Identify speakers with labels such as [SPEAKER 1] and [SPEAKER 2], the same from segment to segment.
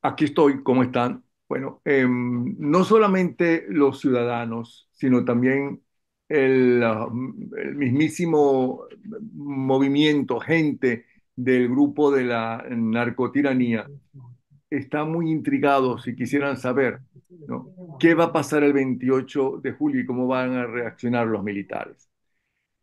[SPEAKER 1] Aquí estoy, ¿cómo están? Bueno, no solamente los ciudadanos, sino también el mismísimo movimiento, gente del grupo de la narcotiranía, están muy intrigados y quisieran saber, ¿no? ¿Qué va a pasar el 28 de julio y cómo van a reaccionar los militares?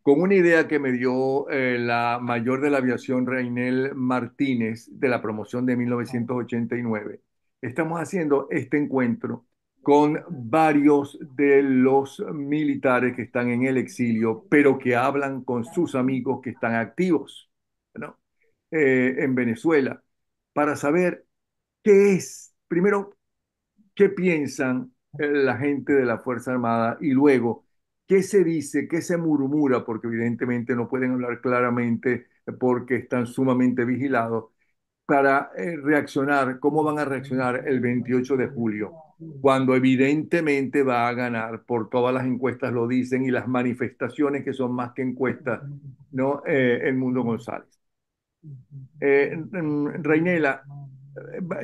[SPEAKER 1] Con una idea que me dio la mayor de la aviación, Reinel Martínez, de la promoción de 1989, estamos haciendo este encuentro con varios de los militares que están en el exilio, pero que hablan con sus amigos que están activos, ¿no? En Venezuela, para saber qué es, primero, qué piensan la gente de la Fuerza Armada y luego qué se dice, qué se murmura, porque evidentemente no pueden hablar claramente porque están sumamente vigilados, para reaccionar, cómo van a reaccionar el 28 de julio, cuando evidentemente va a ganar, por todas las encuestas lo dicen y las manifestaciones que son más que encuestas, ¿no? El Mundo González. Reinela,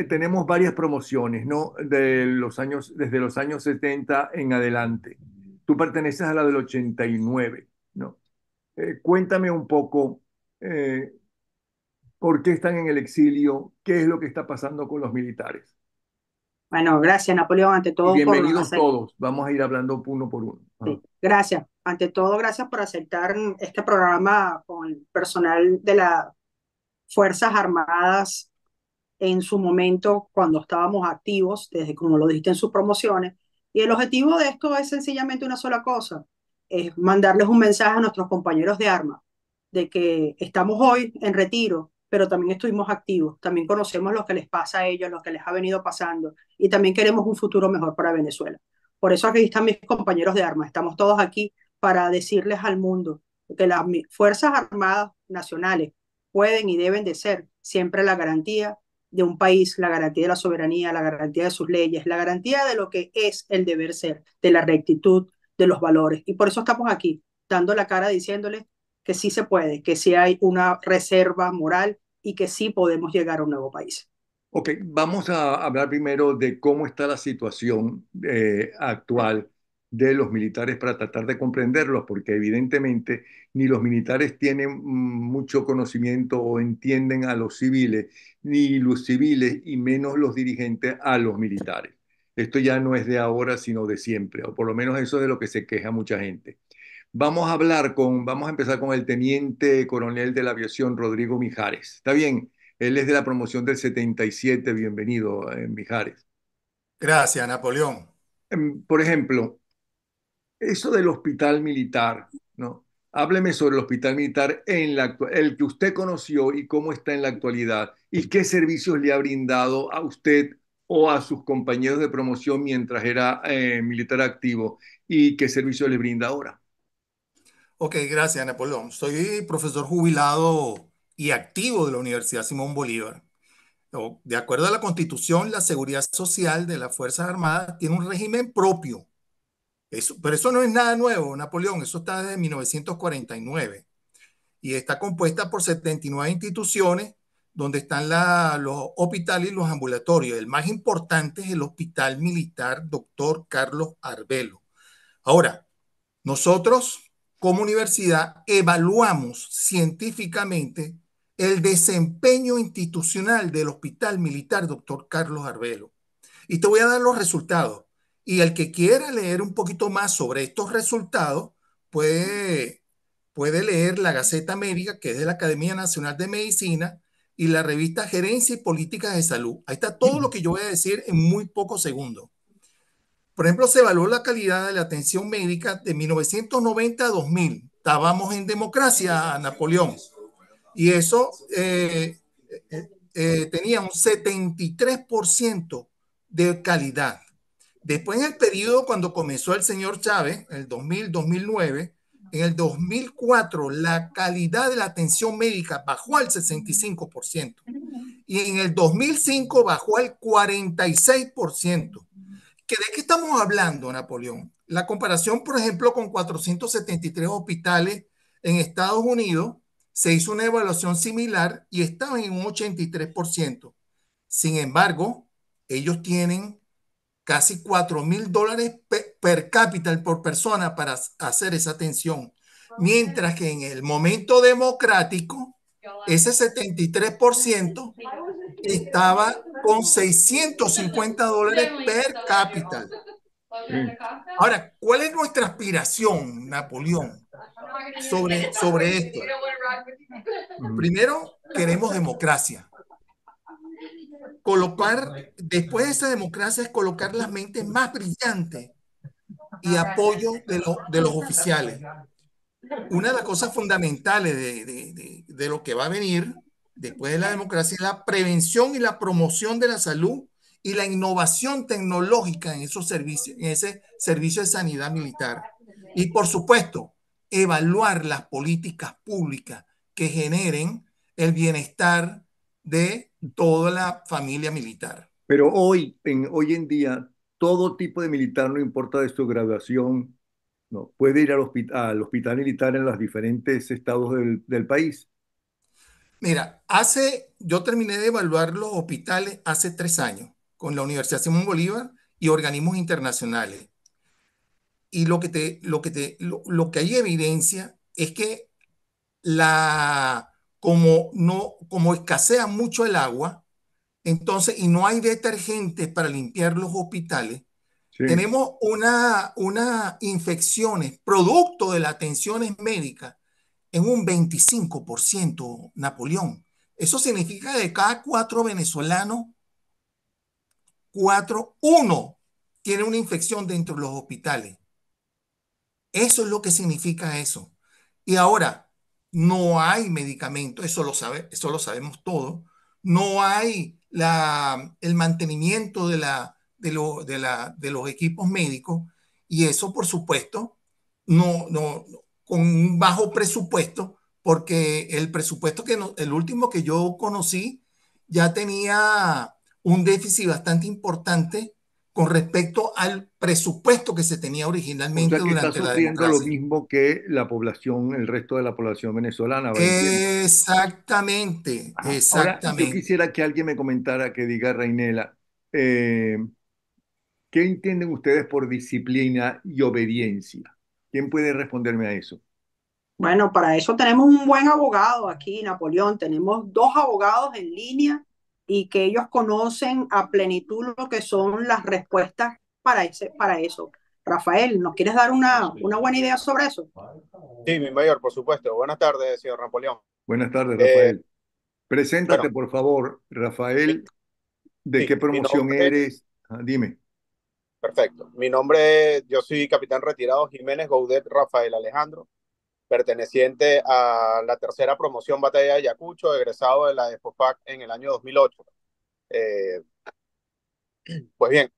[SPEAKER 1] tenemos varias promociones, ¿no? De los años, desde los años 70 en adelante. Tú perteneces a la del 89, ¿no? Cuéntame un poco eh, por qué están en el exilio, qué es lo que está pasando con los militares.
[SPEAKER 2] Bueno, gracias, Napoleón, ante
[SPEAKER 1] Y
[SPEAKER 2] todo por
[SPEAKER 1] bienvenidos
[SPEAKER 2] hacer,
[SPEAKER 1] todos. Vamos a ir hablando uno por uno.
[SPEAKER 2] sí, gracias. Ante todo, gracias por aceptar este programa con el personal de las Fuerzas Armadas en su momento cuando estábamos activos, desde como lo dijiste en sus promociones. Y el objetivo de esto es sencillamente una sola cosa, es mandarles un mensaje a nuestros compañeros de armas de que estamos hoy en retiro, pero también estuvimos activos, también conocemos lo que les pasa a ellos, lo que les ha venido pasando y también queremos un futuro mejor para Venezuela. Por eso aquí están mis compañeros de armas, estamos todos aquí para decirles al mundo que las Fuerzas Armadas Nacionales pueden y deben de ser siempre la garantía de un país, la garantía de la soberanía, la garantía de sus leyes, la garantía de lo que es el deber ser, de la rectitud, de los valores. Y por eso estamos aquí, dando la cara diciéndoles que sí se puede, que sí hay una reserva moral y que sí podemos llegar a un nuevo país.
[SPEAKER 1] Ok, vamos a hablar primero de cómo está la situación actual de los militares para tratar de comprenderlos, porque evidentemente ni los militares tienen mucho conocimiento o entienden a los civiles, ni los civiles y menos los dirigentes a los militares. Esto ya no es de ahora, sino de siempre, o por lo menos eso es de lo que se queja mucha gente. Vamos a empezar con el teniente coronel de la aviación, Rodrigo Mijares. ¿Está bien? Él es de la promoción del 77. Bienvenido, Mijares.
[SPEAKER 3] Gracias, Napoleón.
[SPEAKER 1] Por ejemplo, eso del hospital militar, ¿no? Hábleme sobre el hospital militar el que usted conoció y cómo está en la actualidad y qué servicios le ha brindado a usted o a sus compañeros de promoción mientras era militar activo y qué servicios le brinda ahora.
[SPEAKER 3] Ok, gracias, Napoleón. Soy profesor jubilado y activo de la Universidad Simón Bolívar. De acuerdo a la Constitución, la seguridad social de las Fuerzas Armadas tiene un régimen propio. Pero eso no es nada nuevo, Napoleón. Eso está desde 1949 y está compuesta por 79 instituciones donde están los hospitales y los ambulatorios. El más importante es el Hospital Militar Doctor Carlos Arbelo. Ahora, nosotros, como universidad, evaluamos científicamente el desempeño institucional del Hospital Militar Doctor Carlos Arbelo. Y te voy a dar los resultados. Y el que quiera leer un poquito más sobre estos resultados puede, puede leer la Gaceta Médica, que es de la Academia Nacional de Medicina, y la revista Gerencia y Políticas de Salud. Ahí está todo lo que yo voy a decir en muy pocos segundos. Por ejemplo, se evaluó la calidad de la atención médica de 1990 a 2000. Estábamos en democracia, Napoleón. Y eso tenía un 73% de calidad. Después, en el periodo cuando comenzó el señor Chávez, el 2000-2009, en el 2004 la calidad de la atención médica bajó al 65% y en el 2005 bajó al 46%. ¿De qué estamos hablando, Napoleón? La comparación, por ejemplo, con 473 hospitales en Estados Unidos, se hizo una evaluación similar y estaba en un 83%. Sin embargo, ellos tienen casi $4.000 per cápita por persona para hacer esa atención. Mientras que en el momento democrático, ese 73% estaba con $650 per cápita.
[SPEAKER 1] Sí.
[SPEAKER 3] Ahora, ¿cuál es nuestra aspiración, Napoleón, sobre esto?
[SPEAKER 1] Ujú.
[SPEAKER 3] Primero, queremos democracia. Después de esa democracia, es colocar las mentes más brillantes y apoyo de los oficiales. Una de las cosas fundamentales de lo que va a venir después de la democracia es la prevención y la promoción de la salud y la innovación tecnológica en esos servicios, en ese servicio de sanidad militar. Y por supuesto, evaluar las políticas públicas que generen el bienestar de toda la familia militar.
[SPEAKER 1] Pero hoy en día, todo tipo de militar, no importa de su graduación, no, puede ir al hospital militar en los diferentes estados del país.
[SPEAKER 3] Mira, yo terminé de evaluar los hospitales hace 3 años con la Universidad Simón Bolívar y organismos internacionales. Y lo que hay evidencia es que como escasea mucho el agua, entonces, y no hay detergentes para limpiar los hospitales,
[SPEAKER 1] Sí.
[SPEAKER 3] tenemos una infecciones producto de las atenciones médicas en un 25%, Napoleón. Eso significa que de cada 4 venezolanos, uno tiene una infección dentro de los hospitales. Eso es lo que significa eso. Y ahora, no hay medicamento, eso lo sabemos todos. No hay el mantenimiento de los equipos médicos y eso, por supuesto, con un bajo presupuesto, porque el presupuesto el último que yo conocí ya tenía un déficit bastante importante con respecto al presupuesto que se tenía
[SPEAKER 1] O
[SPEAKER 3] originalmente
[SPEAKER 1] sea que está
[SPEAKER 3] durante la
[SPEAKER 1] sufriendo lo
[SPEAKER 3] democracia.
[SPEAKER 1] mismo que la población, el resto de la población venezolana, va, entiendo.
[SPEAKER 3] Exactamente,
[SPEAKER 1] Ajá. Ahora, yo
[SPEAKER 3] exactamente.
[SPEAKER 1] quisiera que alguien me comentara, que diga, Reinela, eh, ¿qué entienden ustedes por disciplina y obediencia? ¿Quién puede responderme a eso?
[SPEAKER 2] Bueno, para eso tenemos un buen abogado aquí, Napoleón. Tenemos dos abogados en línea y que ellos conocen a plenitud lo que son las respuestas para eso. Rafael, ¿nos quieres dar una buena idea sobre eso?
[SPEAKER 4] Sí, mi mayor, por supuesto. Buenas tardes, señor Napoleón.
[SPEAKER 1] Buenas tardes,
[SPEAKER 4] Eh,
[SPEAKER 1] Rafael. Preséntate,
[SPEAKER 4] bueno,
[SPEAKER 1] por favor,
[SPEAKER 4] mi-
[SPEAKER 1] Rafael. ¿De
[SPEAKER 4] sí,
[SPEAKER 1] qué
[SPEAKER 4] mi
[SPEAKER 1] promoción
[SPEAKER 4] nombre es,
[SPEAKER 1] eres? Ah, dime.
[SPEAKER 4] perfecto. Mi nombre es, yo soy capitán retirado Jiménez Gaudet Rafael Alejandro, perteneciente a la tercera promoción Batalla de Ayacucho, egresado de la EFOFAC en el año 2008. Eh, pues bien,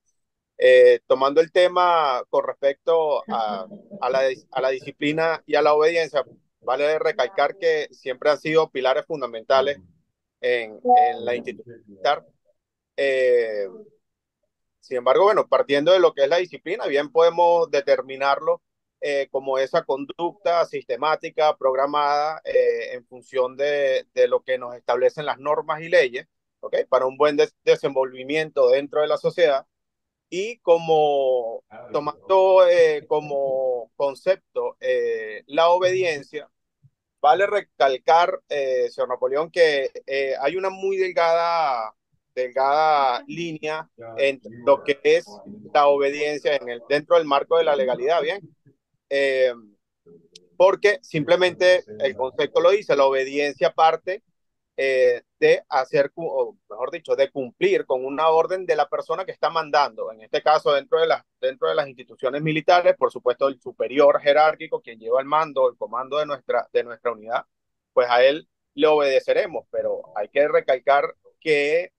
[SPEAKER 4] tomando el tema con respecto a la disciplina y a la obediencia, vale recalcar que siempre han sido pilares fundamentales en la institución militar. Eh, Sin embargo, bueno, partiendo de lo que es la disciplina, bien podemos determinarlo como esa conducta sistemática, programada en función de lo que nos establecen las normas y leyes, ¿ok? Para un buen desenvolvimiento dentro de la sociedad y como tomando como concepto la obediencia. Vale recalcar, señor Napoleón, que hay una muy delgada línea entre lo que es la obediencia dentro del marco de la legalidad, ¿bien? Eh, Porque simplemente el concepto lo dice, la obediencia parte de hacer, o mejor dicho, de cumplir con una orden de la persona que está mandando. En este caso, dentro de las instituciones militares, por supuesto, el superior jerárquico, quien lleva el mando, el comando de nuestra unidad, pues a él le obedeceremos, pero hay que recalcar que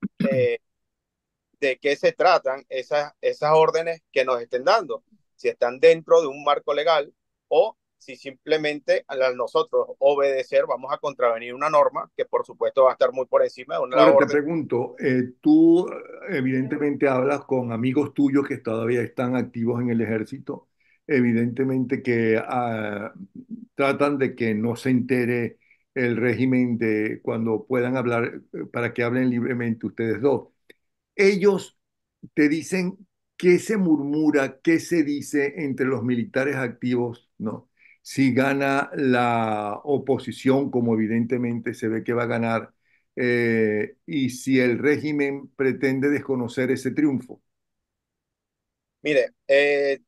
[SPEAKER 4] de qué se tratan esas órdenes que nos estén dando, si están dentro de un marco legal o si simplemente al nosotros obedecer vamos a contravenir una norma que por supuesto va a estar muy por encima de una
[SPEAKER 1] Ahora te
[SPEAKER 4] orden.
[SPEAKER 1] pregunto, tú evidentemente hablas con amigos tuyos que todavía están activos en el ejército, evidentemente que tratan de que no se entere el régimen de cuando puedan hablar, para que hablen libremente ustedes dos. Ellos te dicen qué se murmura, qué se dice entre los militares activos, ¿no? Si gana la oposición, como evidentemente se ve que va a ganar, y si el régimen pretende desconocer ese triunfo.
[SPEAKER 4] Mire,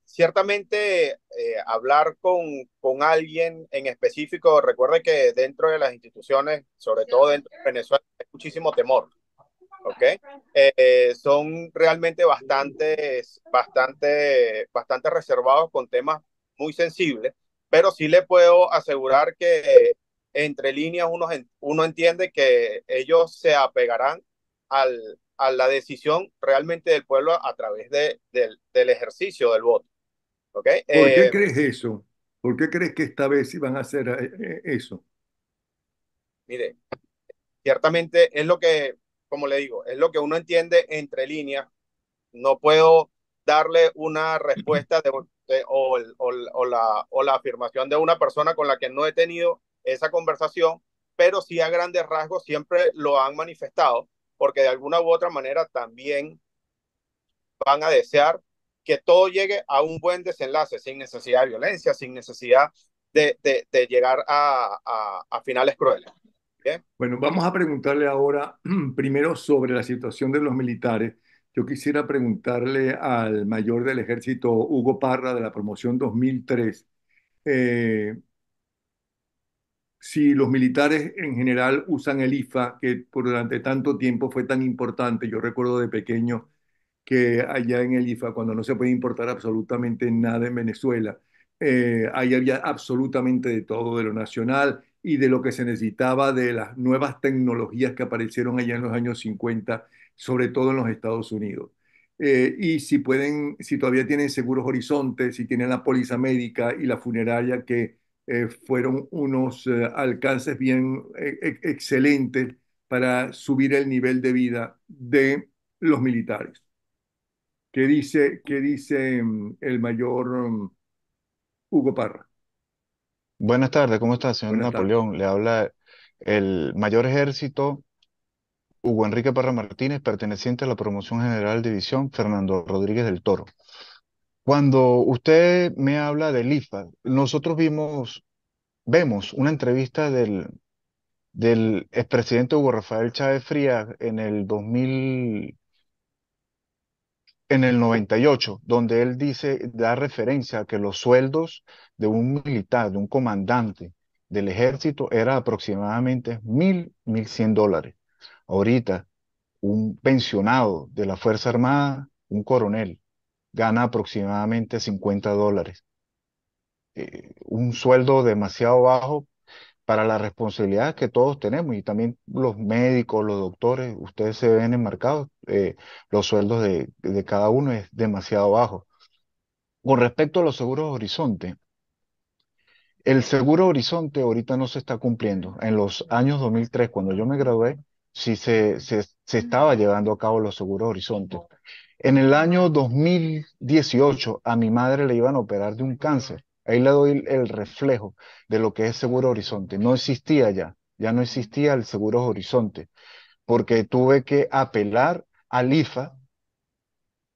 [SPEAKER 4] ciertamente hablar con alguien en específico, recuerde que dentro de las instituciones, sobre todo dentro de Venezuela, hay muchísimo temor, ¿ok? Son realmente bastante reservados con temas muy sensibles, pero sí le puedo asegurar que entre líneas uno entiende que ellos se apegarán a la decisión realmente del pueblo a través del ejercicio del voto, ¿ok?
[SPEAKER 1] ¿Por qué crees eso? ¿Por qué crees que esta vez van a hacer eso?
[SPEAKER 4] Mire, ciertamente es lo que, como le digo, es lo que uno entiende entre líneas. No puedo darle una respuesta o la afirmación de una persona con la que no he tenido esa conversación, pero sí a grandes rasgos siempre lo han manifestado, porque de alguna u otra manera también van a desear que todo llegue a un buen desenlace, sin necesidad de violencia, sin necesidad de llegar a finales crueles. ¿Bien?
[SPEAKER 1] Bueno, vamos a preguntarle ahora primero sobre la situación de los militares. Yo quisiera preguntarle al mayor del ejército, Hugo Parra, de la promoción 2003, eh, si los militares en general usan el IFA, que por durante tanto tiempo fue tan importante. Yo recuerdo de pequeño que allá en el IFA, cuando no se puede importar absolutamente nada en Venezuela, ahí había absolutamente de todo, de lo nacional y de lo que se necesitaba de las nuevas tecnologías que aparecieron allá en los años 50, sobre todo en los Estados Unidos. Y si pueden, si todavía tienen seguros Horizontes, si tienen la póliza médica y la funeraria, que fueron unos alcances bien excelentes para subir el nivel de vida de los militares. ¿Qué dice el mayor Hugo Parra?
[SPEAKER 5] Buenas tardes, ¿cómo está, señor
[SPEAKER 1] Buenas tardes.
[SPEAKER 5] Napoleón? Le habla el mayor ejército Hugo Enrique Parra Martínez, perteneciente a la Promoción General División Fernando Rodríguez del Toro. Cuando usted me habla del IFA, nosotros vemos una entrevista del expresidente Hugo Rafael Chávez Frías en el 2000, en el 98, donde él da referencia a que los sueldos de un militar, de un comandante del ejército, era aproximadamente 1.100 dólares. Ahorita, un pensionado de la Fuerza Armada, un coronel, gana aproximadamente 50 dólares. Un sueldo demasiado bajo para la responsabilidad que todos tenemos y también los médicos, los doctores, ustedes se ven enmarcados, los sueldos de cada uno es demasiado bajo. Con respecto a los seguros Horizonte, el seguro Horizonte ahorita no se está cumpliendo. En los años 2003, cuando yo me gradué, sí se estaba llevando a cabo los seguros Horizonte. En el año 2018 a mi madre le iban a operar de un cáncer. Ahí le doy el reflejo de lo que es Seguro Horizonte. No existía ya no existía el Seguro Horizonte, porque tuve que apelar al IFA,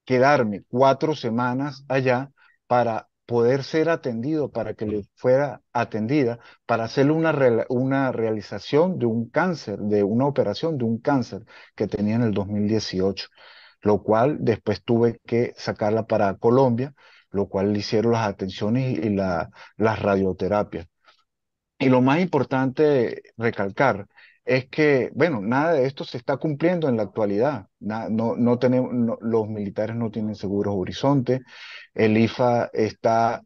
[SPEAKER 5] quedarme 4 semanas allá para poder ser atendido, para que le fuera atendida, para hacerle una realización de un cáncer, de una operación de un cáncer que tenía en el 2018, lo cual después tuve que sacarla para Colombia, lo cual le hicieron las atenciones y las radioterapias. Y lo más importante recalcar es que, bueno, nada de esto se está cumpliendo en la actualidad. No tenemos, los militares no tienen seguros Horizonte. El IFA está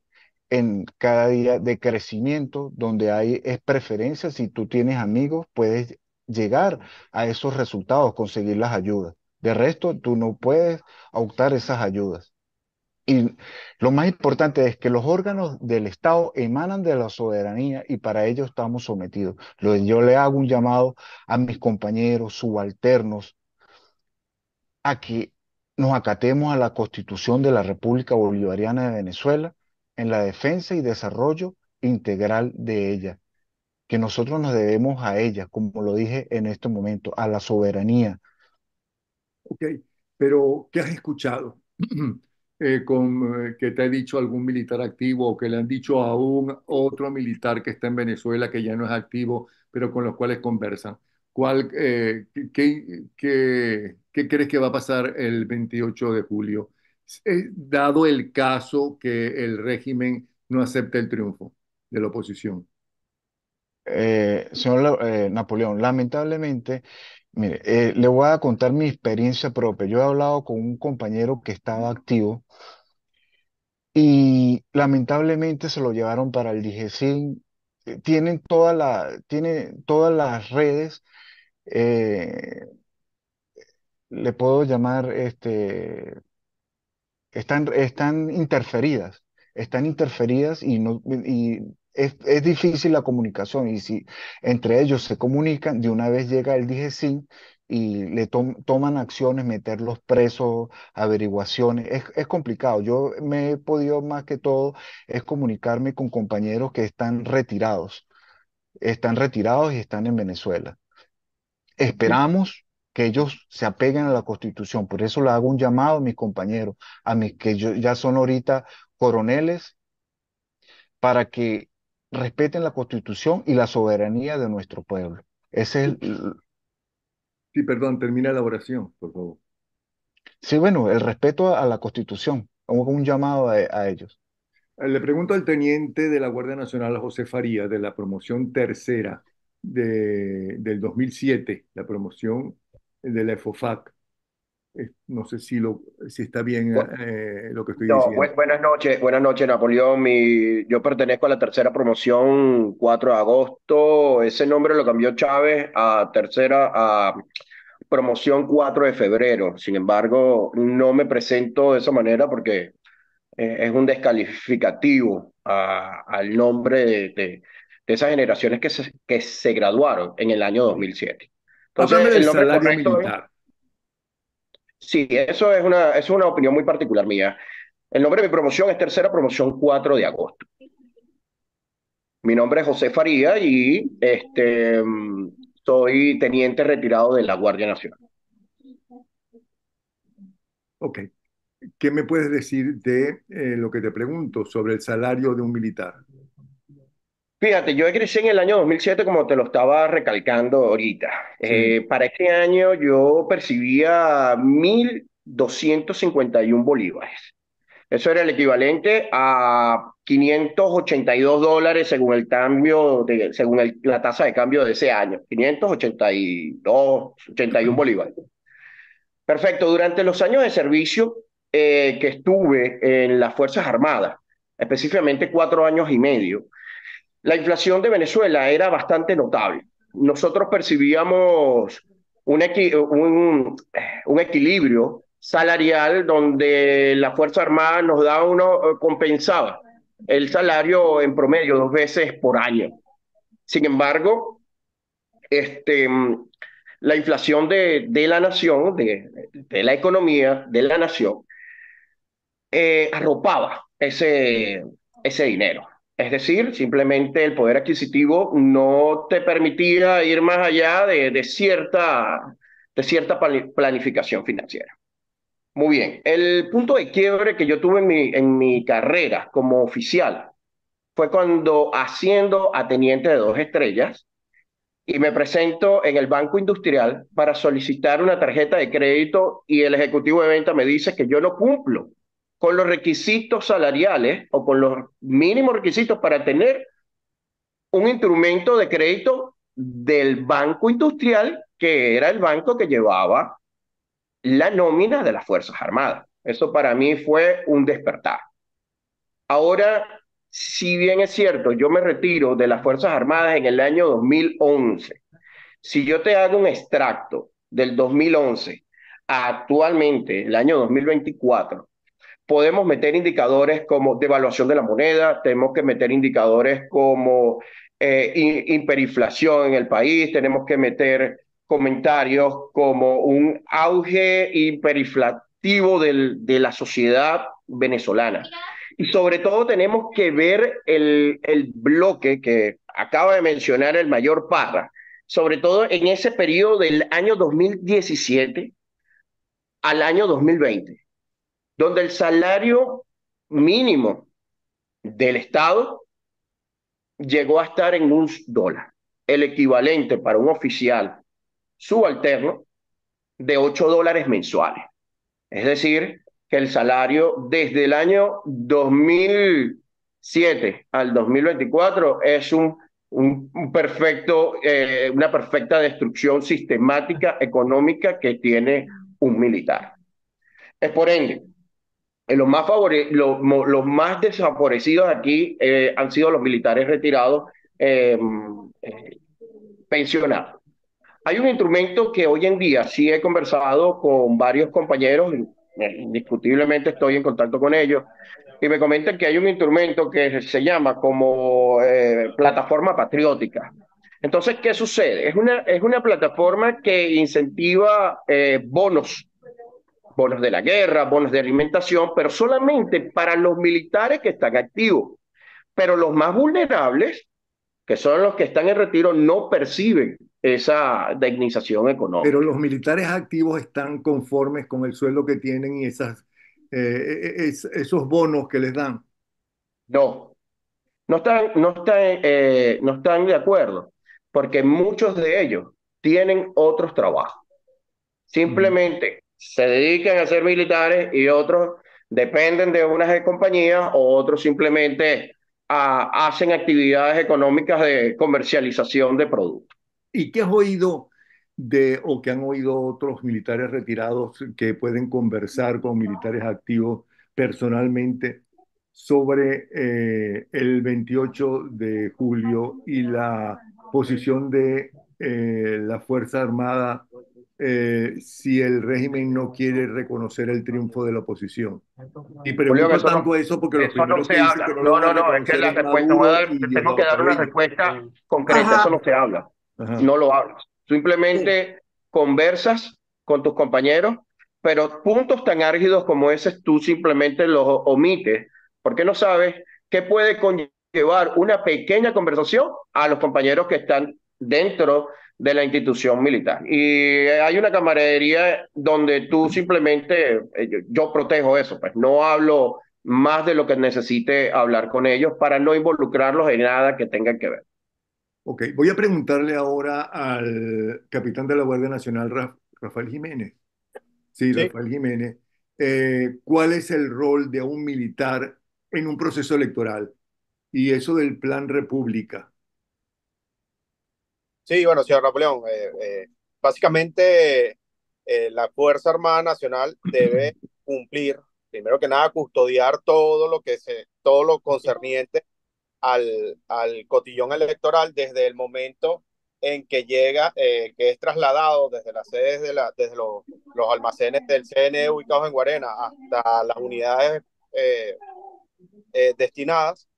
[SPEAKER 5] en cada día de crecimiento, donde hay es preferencia. Si tú tienes amigos, puedes llegar a esos resultados, conseguir las ayudas. De resto, tú no puedes optar esas ayudas. Y lo más importante es que los órganos del Estado emanan de la soberanía y para ello estamos sometidos. Yo le hago un llamado a mis compañeros subalternos a que nos acatemos a la Constitución de la República Bolivariana de Venezuela en la defensa y desarrollo integral de ella, que nosotros nos debemos a ella, como lo dije en este momento, a la soberanía.
[SPEAKER 1] Ok. Pero, ¿qué has escuchado? Que te ha dicho algún militar activo o que le han dicho a un otro militar que está en Venezuela que ya no es activo, pero con los cuales conversan. ¿Qué crees que va a pasar el 28 de julio, dado el caso que el régimen no acepte el triunfo de la oposición?
[SPEAKER 5] Señor Napoleón, lamentablemente, mire, le voy a contar mi experiencia propia. Yo he hablado con un compañero que estaba activo y lamentablemente se lo llevaron para el DIGESIN. Tienen todas las redes, eh, le puedo llamar, están interferidas y, no, y es difícil la comunicación. Y si entre ellos se comunican, de una vez llega el DGCIN y toman acciones, meterlos presos, averiguaciones. Es complicado. Yo me he podido más que todo es comunicarme con compañeros que están retirados y están en Venezuela. Esperamos que ellos se apeguen a la Constitución. Por eso le hago un llamado a mis compañeros, a mis que ya son ahorita coroneles, para que respeten la Constitución y la soberanía de nuestro pueblo. Ese es
[SPEAKER 1] Sí, perdón, termina la oración, por favor.
[SPEAKER 5] sí, bueno, el respeto a la Constitución. Hago un llamado a ellos.
[SPEAKER 1] Le pregunto al teniente de la Guardia Nacional, José Faría, de la promoción tercera del 2007, la promoción de la EFOFAC. No sé si está bien
[SPEAKER 6] Bu-
[SPEAKER 1] lo que estoy
[SPEAKER 6] No,
[SPEAKER 1] diciendo.
[SPEAKER 6] buenas noches, Napoleón. Yo pertenezco a la tercera promoción 4 de agosto. Ese nombre lo cambió Chávez a promoción 4 de febrero. Sin embargo, no me presento de esa manera porque es un descalificativo al nombre de esas generaciones que se graduaron en el año 2007.
[SPEAKER 1] Háblame
[SPEAKER 6] Entonces,
[SPEAKER 1] del
[SPEAKER 6] el nombre
[SPEAKER 1] salario
[SPEAKER 6] correcto es,
[SPEAKER 1] militar.
[SPEAKER 6] sí, eso es una opinión muy particular mía. El nombre de mi promoción es Tercera Promoción 4 de agosto. Mi nombre es José Faría y soy teniente retirado de la Guardia Nacional.
[SPEAKER 1] Ok. ¿Qué me puedes decir de lo que te pregunto sobre el salario de un militar?
[SPEAKER 6] Fíjate, yo egresé en el año 2007 como te lo estaba recalcando ahorita.
[SPEAKER 1] Sí.
[SPEAKER 6] Para este año yo percibía 1.251 bolívares. Eso era el equivalente a $582 según el cambio la tasa de cambio de ese año. 582, 81 bolívares. Perfecto. Durante los años de servicio que estuve en las Fuerzas Armadas, específicamente 4 años y medio, la inflación de Venezuela era bastante notable. Nosotros percibíamos un equilibrio salarial donde la Fuerza Armada compensaba el salario en promedio 2 veces por año. Sin embargo, este, la inflación de la nación, de la economía de la nación, arropaba ese dinero. Es decir, simplemente el poder adquisitivo no te permitía ir más allá de cierta planificación financiera. Muy bien, el punto de quiebre que yo tuve en mi carrera como oficial fue cuando asciendo a teniente de 2 estrellas y me presento en el Banco Industrial para solicitar una tarjeta de crédito y el ejecutivo de venta me dice que yo no cumplo con los requisitos salariales o con los mínimos requisitos para tener un instrumento de crédito del Banco Industrial, que era el banco que llevaba la nómina de las Fuerzas Armadas. Eso para mí fue un despertar. Ahora, si bien es cierto, yo me retiro de las Fuerzas Armadas en el año 2011. Si yo te hago un extracto del 2011 a actualmente, el año 2024, podemos meter indicadores como devaluación de la moneda, tenemos que meter indicadores como hiperinflación en el país, tenemos que meter comentarios como un auge hiperinflativo de la sociedad venezolana. Y sobre todo tenemos que ver el bloque que acaba de mencionar el mayor Parra, sobre todo en ese periodo del año 2017, al año 2020, donde el salario mínimo del Estado llegó a estar en $1, el equivalente para un oficial subalterno de $8 mensuales. Es decir, que el salario desde el año 2007 al 2024 es un perfecto, una perfecta destrucción sistemática económica que tiene un militar. Es por ende, los más desfavorecidos aquí han sido los militares retirados, eh, eh, pensionados. Hay un instrumento que hoy en día sí he conversado con varios compañeros, indiscutiblemente estoy en contacto con ellos, y me comentan que hay un instrumento que se llama como plataforma patriótica. Entonces, ¿qué sucede? Es una plataforma que incentiva bonos de la guerra, bonos de alimentación, pero solamente para los militares que están activos. Pero los más vulnerables, que son los que están en retiro, no perciben esa indemnización
[SPEAKER 1] Pero
[SPEAKER 6] económica.
[SPEAKER 1] los militares activos están conformes con el sueldo que tienen y esos bonos que les dan.
[SPEAKER 6] No, no están de acuerdo, porque muchos de ellos tienen otros trabajos.
[SPEAKER 1] Mm.
[SPEAKER 6] Simplemente se dedican a ser militares y otros dependen de unas compañías o otros simplemente hacen actividades económicas de comercialización de productos.
[SPEAKER 1] ¿Y qué has oído o que han oído otros militares retirados que pueden conversar con militares activos personalmente sobre el 28 de julio y la posición de la Fuerza Armada si el régimen no quiere reconocer el triunfo de la oposición? Y
[SPEAKER 6] Julián,
[SPEAKER 1] pregunto tanto eso porque los
[SPEAKER 6] eso no
[SPEAKER 1] primeros que
[SPEAKER 6] se
[SPEAKER 1] dicen que
[SPEAKER 6] habla.
[SPEAKER 1] no lo
[SPEAKER 6] No,
[SPEAKER 1] van a
[SPEAKER 6] no, no, es que
[SPEAKER 1] reconocer
[SPEAKER 6] la
[SPEAKER 1] es
[SPEAKER 6] respuesta,
[SPEAKER 1] Maduro y
[SPEAKER 6] tengo que
[SPEAKER 1] Diosdado
[SPEAKER 6] dar una
[SPEAKER 1] Cabello.
[SPEAKER 6] respuesta concreta, eso
[SPEAKER 2] Ajá,
[SPEAKER 6] no se habla.
[SPEAKER 1] Ajá.
[SPEAKER 6] No lo hablas.
[SPEAKER 2] sí.
[SPEAKER 6] Simplemente conversas con tus compañeros, pero puntos tan álgidos como ese tú simplemente los omites, porque no sabes qué puede conllevar una pequeña conversación a los compañeros que están dentro de la institución militar. Y hay una camaradería donde tú simplemente, yo protejo eso, pues no hablo más de lo que necesite hablar con ellos para no involucrarlos en nada que tengan que ver.
[SPEAKER 1] Ok, voy a preguntarle ahora al capitán de la Guardia Nacional, Rafael Jiménez. Sí,
[SPEAKER 4] Sí,
[SPEAKER 1] Rafael Jiménez. ¿Cuál es el rol de un militar en un proceso electoral? Y eso del Plan República.
[SPEAKER 4] sí, bueno, señor Napoleón, básicamente la Fuerza Armada Nacional debe cumplir, primero que nada, custodiar todo lo concerniente al cotillón electoral desde el momento en que llega, que es trasladado desde las sedes desde los almacenes del CNE ubicados en Guarena hasta las unidades eh, destinadas.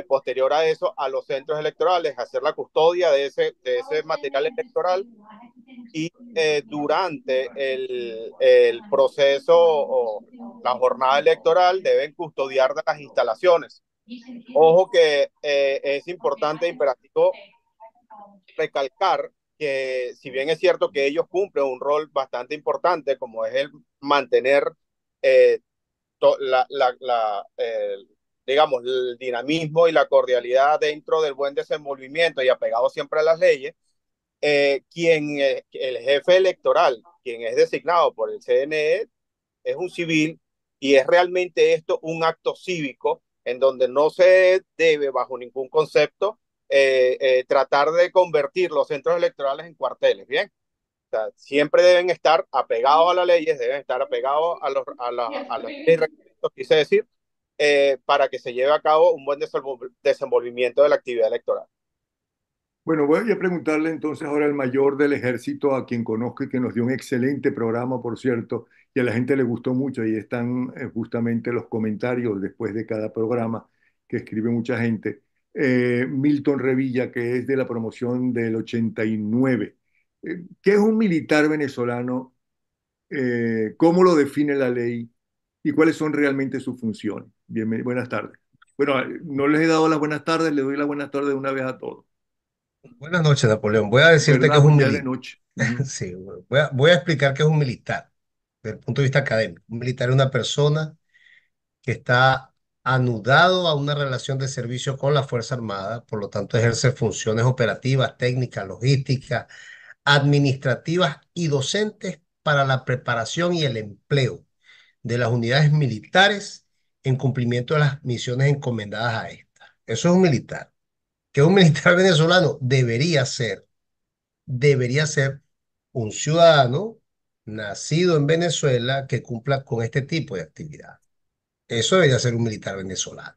[SPEAKER 4] Posterior a eso, a los centros electorales, hacer la custodia de ese material electoral y durante el proceso o la jornada electoral deben custodiar de las instalaciones. Ojo que es importante e imperativo recalcar que si bien es cierto que ellos cumplen un rol bastante importante como es el mantener eh, digamos, el dinamismo y la cordialidad dentro del buen desenvolvimiento y apegado siempre a las leyes, el jefe electoral, quien es designado por el CNE, es un civil y es realmente esto un acto cívico en donde no se debe bajo ningún concepto tratar de convertir los centros electorales en cuarteles, ¿bien? O sea, siempre deben estar apegados a las leyes, deben estar apegados a los reglamentos, quise decir, para que se lleve a cabo un buen desenvolvimiento de la actividad electoral.
[SPEAKER 1] Bueno, voy a preguntarle entonces ahora al mayor del ejército, a quien conozco y que nos dio un excelente programa, por cierto, y a la gente le gustó mucho. Ahí están justamente los comentarios después de cada programa que escribe mucha gente. Milton Revilla, que es de la promoción del 89. ¿Qué es un militar venezolano? ¿Cómo lo define la ley? ¿Y cuáles son realmente sus funciones? Bien, buenas tardes. Bueno, no les he dado las buenas tardes, les doy las buenas tardes de una vez a todos.
[SPEAKER 7] Buenas noches, Napoleón. Voy a decirte que
[SPEAKER 1] ¿Verdad?
[SPEAKER 7] es
[SPEAKER 1] Pues
[SPEAKER 7] un
[SPEAKER 1] ya es de
[SPEAKER 7] militar.
[SPEAKER 1] noche. Ujú.
[SPEAKER 7] Sí, voy a explicar qué es un militar. desde el punto de vista académico. Un militar es una persona que está anudado a una relación de servicio con la Fuerza Armada, por lo tanto ejerce funciones operativas, técnicas, logísticas, administrativas y docentes para la preparación y el empleo de las unidades militares en cumplimiento de las misiones encomendadas a estas. Eso es un militar. ¿Que un militar venezolano? Debería ser un ciudadano nacido en Venezuela que cumpla con este tipo de actividad. Eso debería ser un militar venezolano.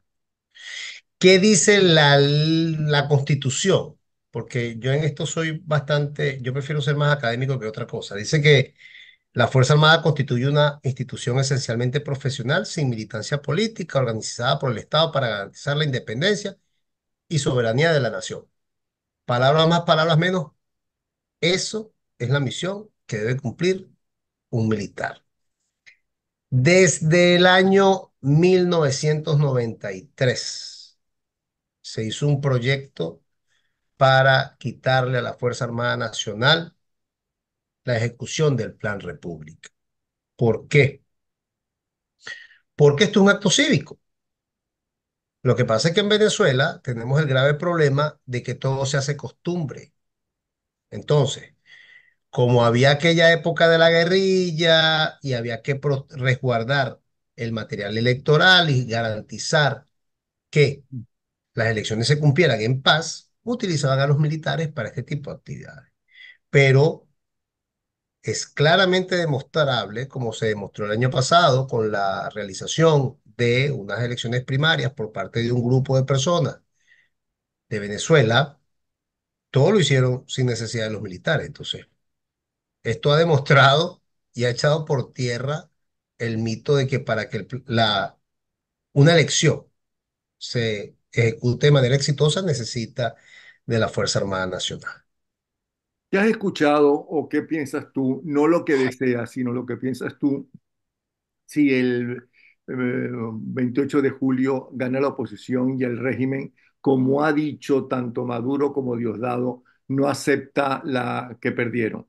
[SPEAKER 7] ¿Qué dice la Constitución? Porque yo en esto soy bastante, yo prefiero ser más académico que otra cosa. Dice que la Fuerza Armada constituye una institución esencialmente profesional, sin militancia política, organizada por el Estado para garantizar la independencia y soberanía de la nación. Palabras más, palabras menos, eso es la misión que debe cumplir un militar. Desde el año 1993 se hizo un proyecto para quitarle a la Fuerza Armada Nacional la ejecución del Plan República. ¿Por qué? Porque esto es un acto cívico. Lo que pasa es que en Venezuela tenemos el grave problema de que todo se hace costumbre. Entonces, como había aquella época de la guerrilla y había que resguardar el material electoral y garantizar que las elecciones se cumplieran en paz, utilizaban a los militares para este tipo de actividades. Pero es claramente demostrable, como se demostró el año pasado con la realización de unas elecciones primarias por parte de un grupo de personas de Venezuela, todo lo hicieron sin necesidad de los militares. Entonces, esto ha demostrado y ha echado por tierra el mito de que para que una elección se ejecute de manera exitosa necesita de la Fuerza Armada Nacional.
[SPEAKER 1] ¿Qué has escuchado o qué piensas tú? No lo que deseas, sino lo que piensas tú si el 28 de julio gana la oposición y el régimen, como ha dicho tanto Maduro como Diosdado, no acepta la que perdieron.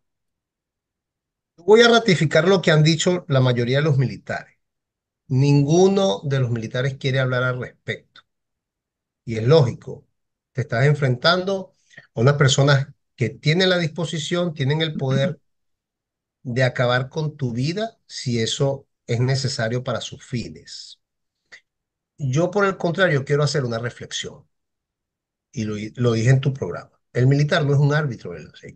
[SPEAKER 7] Voy a ratificar lo que han dicho la mayoría de los militares. Ninguno de los militares quiere hablar al respecto. Y es lógico, te estás enfrentando a unas personas que tienen la disposición, tienen el poder de acabar con tu vida si eso es necesario para sus fines. Yo, por el contrario, quiero hacer una reflexión y lo dije en tu programa. El militar no es un árbitro de la ley.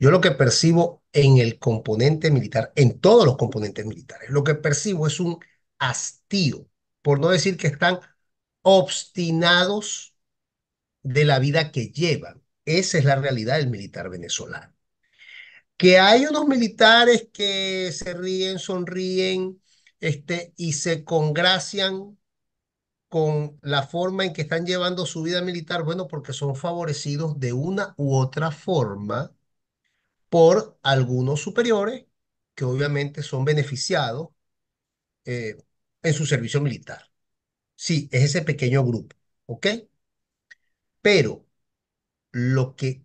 [SPEAKER 7] Yo lo que percibo en el componente militar, en todos los componentes militares, lo que percibo es un hastío, por no decir que están obstinados de la vida que llevan. Esa es la realidad del militar venezolano. Que hay unos militares que se ríen, sonríen, y se congracian con la forma en que están llevando su vida militar, bueno, porque son favorecidos de una u otra forma por algunos superiores que obviamente son beneficiados eh, en su servicio militar. Sí, es ese pequeño grupo, ¿ok? Pero lo que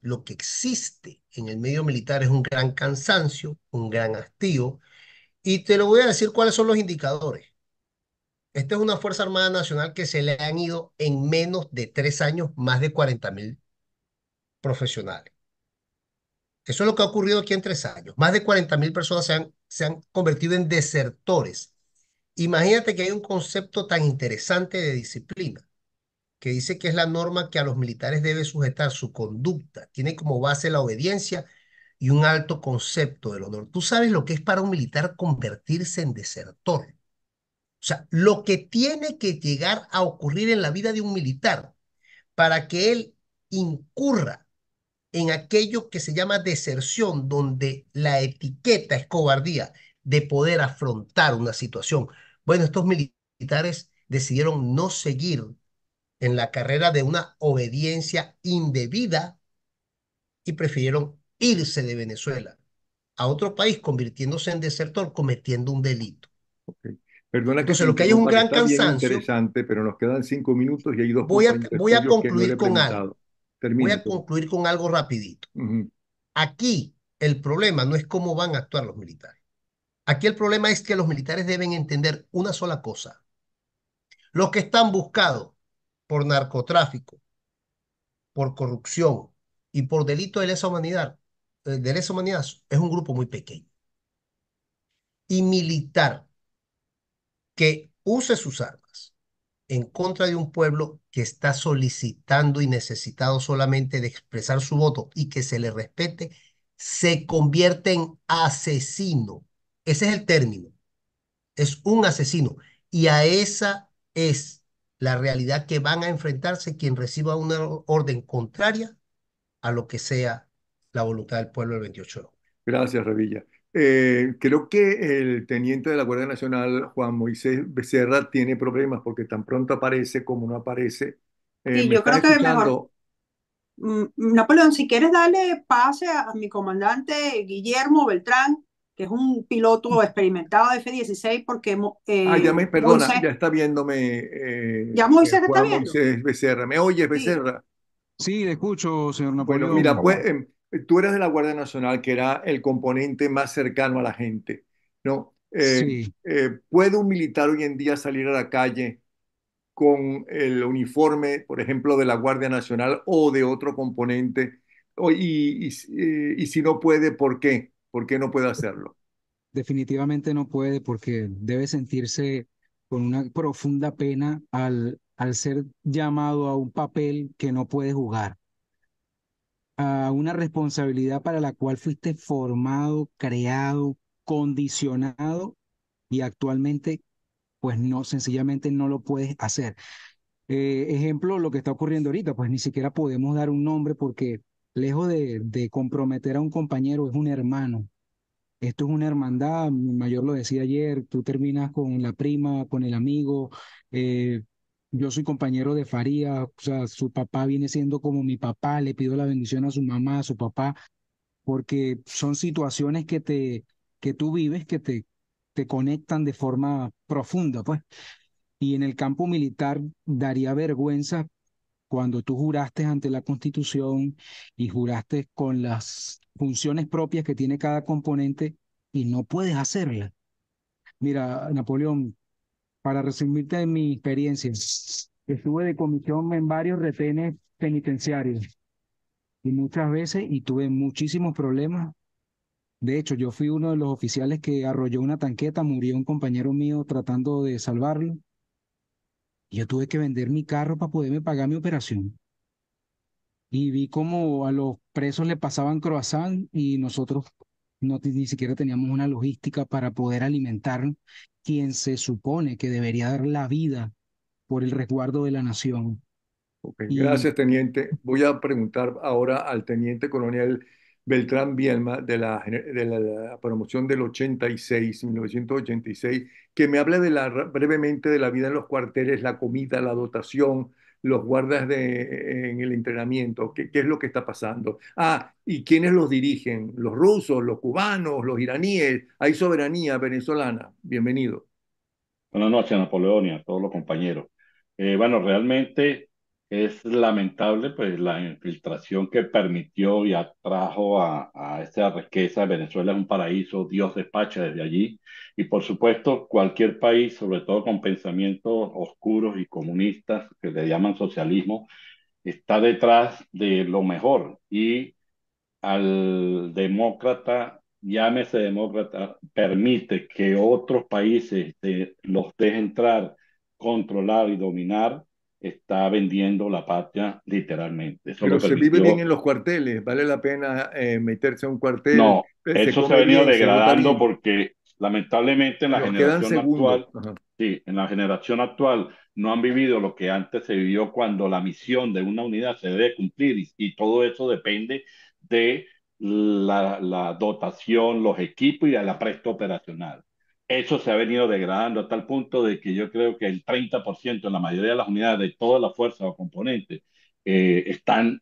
[SPEAKER 7] lo que existe en el medio militar es un gran cansancio, un gran hastío, y te lo voy a decir cuáles son los indicadores. Esta es una Fuerza Armada Nacional que se le han ido en menos de 3 años más de 40.000 profesionales. Eso es lo que ha ocurrido aquí en 3 años. Más de 40.000 personas se han convertido en desertores. Imagínate que hay un concepto tan interesante de disciplina, que dice que es la norma que a los militares debe sujetar su conducta. Tiene como base la obediencia y un alto concepto del honor. ¿Tú sabes lo que es para un militar convertirse en desertor? O sea, lo que tiene que llegar a ocurrir en la vida de un militar para que él incurra en aquello que se llama deserción, donde la etiqueta es cobardía de poder afrontar una situación. Bueno, estos militares decidieron no seguir en la carrera de una obediencia indebida y prefirieron irse de Venezuela a otro país, convirtiéndose en desertor, cometiendo un delito.
[SPEAKER 1] Okay. Perdona que te
[SPEAKER 7] Entonces, lo que hay es un
[SPEAKER 1] interrumpa, que
[SPEAKER 7] gran
[SPEAKER 1] está bien
[SPEAKER 7] cansancio.
[SPEAKER 1] interesante, pero nos quedan 5 minutos y hay dos
[SPEAKER 7] Voy a,
[SPEAKER 1] compañeros
[SPEAKER 7] voy a
[SPEAKER 1] tuyos que no le
[SPEAKER 7] concluir
[SPEAKER 1] he
[SPEAKER 7] con algo.
[SPEAKER 1] preguntado.
[SPEAKER 7] Voy
[SPEAKER 1] Termina.
[SPEAKER 7] a concluir con algo rapidito.
[SPEAKER 1] Ujú.
[SPEAKER 7] Aquí el problema no es cómo van a actuar los militares. Aquí el problema es que los militares deben entender una sola cosa. Los que están buscados por narcotráfico, por corrupción y por delito de lesa humanidad es un grupo muy pequeño. Y militar que use sus armas en contra de un pueblo que está solicitando y necesitado solamente de expresar su voto y que se le respete, se convierte en asesino. Ese es el término. Es un asesino. Y a esa es la realidad que van a enfrentarse quien reciba una orden contraria a lo que sea la voluntad del pueblo el 28 de octubre.
[SPEAKER 1] Gracias, Revilla. Creo que el teniente de la Guardia Nacional, Juan Moisés Becerra, tiene problemas porque tan pronto aparece como no aparece.
[SPEAKER 2] Sí,
[SPEAKER 1] ¿Me
[SPEAKER 2] yo
[SPEAKER 1] estás
[SPEAKER 2] creo que mejor,
[SPEAKER 1] escuchando?
[SPEAKER 2] Napoleón, si quieres darle pase a mi comandante Guillermo Beltrán, que es un piloto experimentado de F-16, porque
[SPEAKER 1] Perdona,
[SPEAKER 2] Moisés,
[SPEAKER 1] ya está viéndome
[SPEAKER 2] ya Moisés está
[SPEAKER 1] Juan
[SPEAKER 2] viendo.
[SPEAKER 1] Moisés Becerra. ¿Me oyes,
[SPEAKER 2] Sí,
[SPEAKER 1] Becerra?
[SPEAKER 8] Sí, le escucho, señor
[SPEAKER 1] Bueno, mira,
[SPEAKER 8] Napoleón.
[SPEAKER 1] pues tú eres de la Guardia Nacional, que era el componente más cercano a la gente, ¿no?
[SPEAKER 8] Sí,
[SPEAKER 1] ¿Puede un militar hoy en día salir a la calle con el uniforme, por ejemplo, de la Guardia Nacional o de otro componente? Y si no puede, ¿por qué? ¿Por qué no puede hacerlo?
[SPEAKER 8] definitivamente no puede porque debe sentirse con una profunda pena al ser llamado a un papel que no puede jugar, a una responsabilidad para la cual fuiste formado, creado, condicionado y actualmente pues no, sencillamente no lo puedes hacer. Ejemplo, lo que está ocurriendo ahorita, pues ni siquiera podemos dar un nombre porque lejos de comprometer a un compañero, es un hermano. Esto es una hermandad, mi mayor lo decía ayer, tú terminas con la prima, con el amigo. eh, yo soy compañero de Faría, o sea, su papá viene siendo como mi papá, le pido la bendición a su mamá, a su papá, porque son situaciones que tú vives, te conectan de forma profunda, pues. Y en el campo militar daría vergüenza cuando tú juraste ante la Constitución y juraste con las funciones propias que tiene cada componente y no puedes hacerla. Mira, Napoleón, para resumirte de mi experiencia, estuve de comisión en varios retenes penitenciarios y muchas veces y tuve muchísimos problemas. De hecho, yo fui uno de los oficiales que arrolló una tanqueta, murió un compañero mío tratando de salvarlo y yo tuve que vender mi carro para poderme pagar mi operación. Y vi como a los presos le pasaban croissant y nosotros ni siquiera teníamos una logística para poder alimentar quien se supone que debería dar la vida por el resguardo de la nación.
[SPEAKER 1] Ok,
[SPEAKER 8] Y
[SPEAKER 1] gracias, teniente. Voy a preguntar ahora al teniente coronel Beltrán Bielma de la promoción del 86, 1986, que me hable brevemente de la vida en los cuarteles, la comida, la dotación, los guardas en el entrenamiento, qué es lo que está pasando. Ah, y quiénes los dirigen, los rusos, los cubanos, los iraníes. Hay soberanía venezolana. Bienvenido.
[SPEAKER 9] Buenas noches, Napoleón, y a todos los compañeros. Bueno, realmente es lamentable pues la infiltración que permitió y atrajo a esta riqueza. Venezuela es un paraíso, Dios despacha desde allí. Y por supuesto, cualquier país, sobre todo con pensamientos oscuros y comunistas, que le llaman socialismo, está detrás de lo mejor. Y al demócrata, llámese demócrata, permite que otros países los deje entrar, controlar y dominar, está vendiendo la patria literalmente. Eso lo
[SPEAKER 1] Pero se vive bien
[SPEAKER 9] permitió.
[SPEAKER 1] en los cuarteles, vale la pena meterse a un cuartel,
[SPEAKER 9] No,
[SPEAKER 1] se
[SPEAKER 9] eso se ha
[SPEAKER 1] come
[SPEAKER 9] venido
[SPEAKER 1] bien, se vota
[SPEAKER 9] degradando
[SPEAKER 1] bien,
[SPEAKER 9] porque lamentablemente en la
[SPEAKER 1] pero quedan
[SPEAKER 9] generación
[SPEAKER 1] segundos.
[SPEAKER 9] actual,
[SPEAKER 1] Ajá.
[SPEAKER 9] sí, en la generación actual no han vivido lo que antes se vivió cuando la misión de una unidad se debe cumplir y todo eso depende de la dotación, los equipos y de la presta operacional. Eso se ha venido degradando a tal punto de que yo creo que el 30% en la mayoría de las unidades de todas las fuerzas o componentes están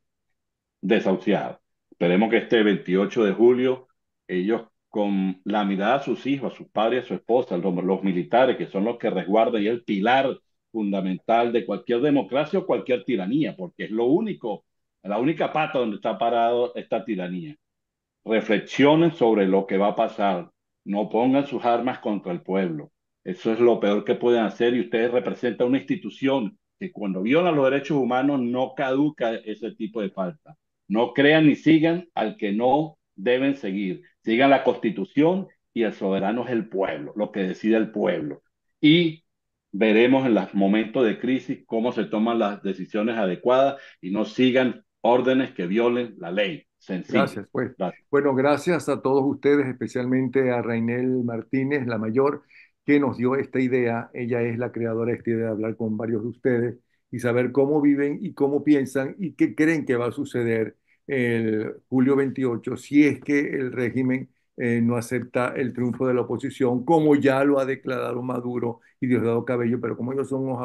[SPEAKER 9] desahuciados. Esperemos que este 28 de julio ellos con la mirada a sus hijos, a sus padres, a su esposa, los militares, que son los que resguardan y el pilar fundamental de cualquier democracia o cualquier tiranía, porque es lo único, la única pata donde está parado esta tiranía. reflexionen sobre lo que va a pasar, no pongan sus armas contra el pueblo. Eso es lo peor que pueden hacer y ustedes representan una institución que cuando viola los derechos humanos no caduca ese tipo de falta. No crean ni sigan al que no deben seguir. Sigan la Constitución y el soberano es el pueblo, lo que decide el pueblo. Y veremos en los momentos de crisis cómo se toman las decisiones adecuadas y no sigan órdenes que violen la ley. Sencillo.
[SPEAKER 1] Gracias, pues.
[SPEAKER 9] Gracias.
[SPEAKER 1] Bueno, gracias a todos ustedes, especialmente a Rainel Martínez, la mayor, que nos dio esta idea. Ella es la creadora de esta idea de hablar con varios de ustedes y saber cómo viven y cómo piensan y qué creen que va a suceder el julio 28 si es que el régimen no acepta el triunfo de la oposición, como ya lo ha declarado Maduro y Diosdado Cabello, pero como ellos son unos